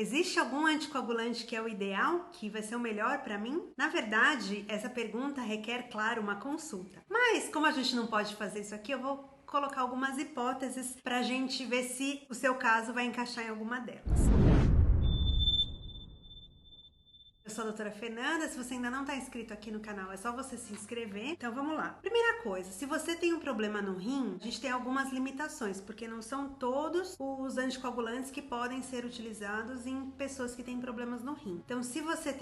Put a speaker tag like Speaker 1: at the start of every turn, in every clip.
Speaker 1: Existe algum anticoagulante que é o ideal, que vai ser o melhor para mim? Na verdade, essa pergunta requer, claro, uma consulta. Mas como a gente não pode fazer isso aqui, eu vou colocar algumas hipóteses para a gente ver se o seu caso vai encaixar em alguma delas. Eu sou a doutora Fernanda, se você ainda não está inscrito aqui no canal, é só você se inscrever. Então vamos lá. Primeira coisa, se você tem um problema no rim, a gente tem algumas limitações, porque não são todos os anticoagulantes que podem ser utilizados em pessoas que têm problemas no rim. Então se você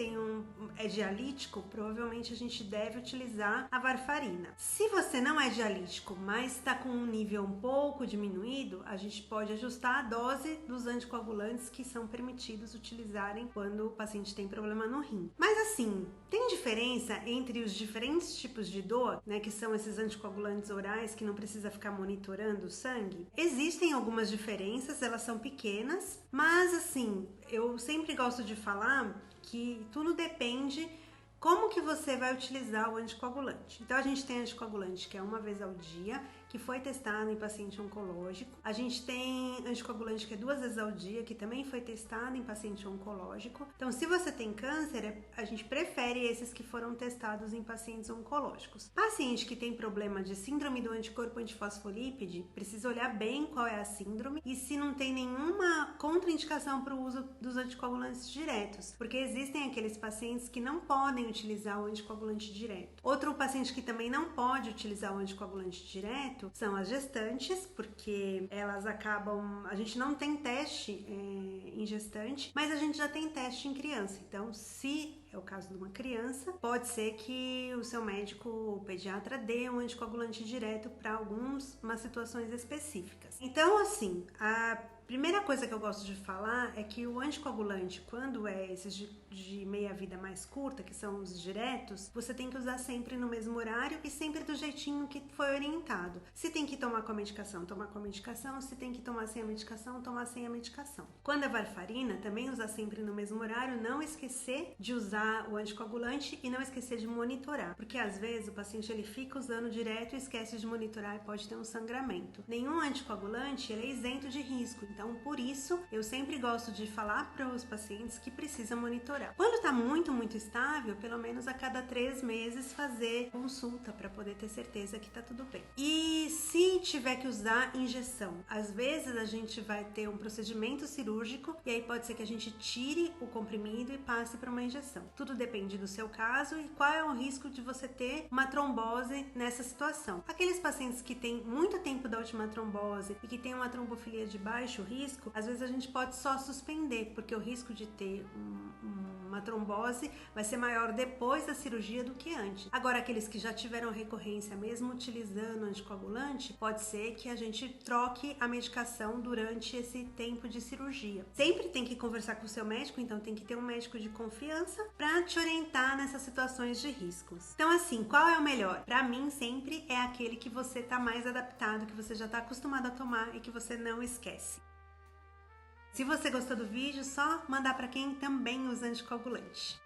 Speaker 1: é dialítico, provavelmente a gente deve utilizar a varfarina. Se você não é dialítico, mas está com um nível um pouco diminuído, a gente pode ajustar a dose dos anticoagulantes que são permitidos utilizarem quando o paciente tem problema no rim. Mas assim, tem diferença entre os diferentes tipos de dor, né, que são esses anticoagulantes orais que não precisa ficar monitorando o sangue? Existem algumas diferenças, elas são pequenas, mas assim, eu sempre gosto de falar que tudo depende como que você vai utilizar o anticoagulante. Então a gente tem anticoagulante que é uma vez ao dia, que foi testado em paciente oncológico. A gente tem anticoagulante que é 2 vezes ao dia, que também foi testado em paciente oncológico. Então se você tem câncer, a gente prefere esses que foram testados em pacientes oncológicos. Paciente que tem problema de síndrome do anticorpo antifosfolípide, precisa olhar bem qual é a síndrome e se não tem nenhuma contraindicação para o uso dos anticoagulantes diretos, porque existem aqueles pacientes que não podem utilizar o anticoagulante direto. Outro paciente que também não pode utilizar o anticoagulante direto são as gestantes, porque elas acabam... A gente não tem teste em gestante, mas a gente já tem teste em criança. Então, se é o caso de uma criança, pode ser que o seu médico ou pediatra dê um anticoagulante direto para algumas situações específicas. Então, assim, a primeira coisa que eu gosto de falar é que o anticoagulante, quando é esses de meia-vida mais curta, que são os diretos, você tem que usar sempre no mesmo horário e sempre do jeitinho que foi orientado. Se tem que tomar com a medicação, tomar com a medicação. Se tem que tomar sem a medicação, tomar sem a medicação. Quando é varfarina, também usar sempre no mesmo horário, não esquecer de usar o anticoagulante e não esquecer de monitorar, porque às vezes o paciente ele fica usando direto e esquece de monitorar e pode ter um sangramento. Nenhum anticoagulante ele é isento de risco. Então, por isso, eu sempre gosto de falar para os pacientes que precisa monitorar. Quando está muito estável, pelo menos a cada 3 meses fazer consulta para poder ter certeza que está tudo bem. E se tiver que usar injeção, às vezes a gente vai ter um procedimento cirúrgico e aí pode ser que a gente tire o comprimido e passe para uma injeção. Tudo depende do seu caso e qual é o risco de você ter uma trombose nessa situação. Aqueles pacientes que têm muito tempo da última trombose e que têm uma trombofilia de baixo risco, às vezes a gente pode só suspender, porque o risco de ter uma trombose vai ser maior depois da cirurgia do que antes. Agora, aqueles que já tiveram recorrência, mesmo utilizando anticoagulante, pode ser que a gente troque a medicação durante esse tempo de cirurgia. Sempre tem que conversar com o seu médico, então tem que ter um médico de confiança para te orientar nessas situações de riscos. Então, assim, qual é o melhor? Para mim, sempre é aquele que você tá mais adaptado, que você já tá acostumado a tomar e que você não esquece. Se você gostou do vídeo, só mandar para quem também usa anticoagulante.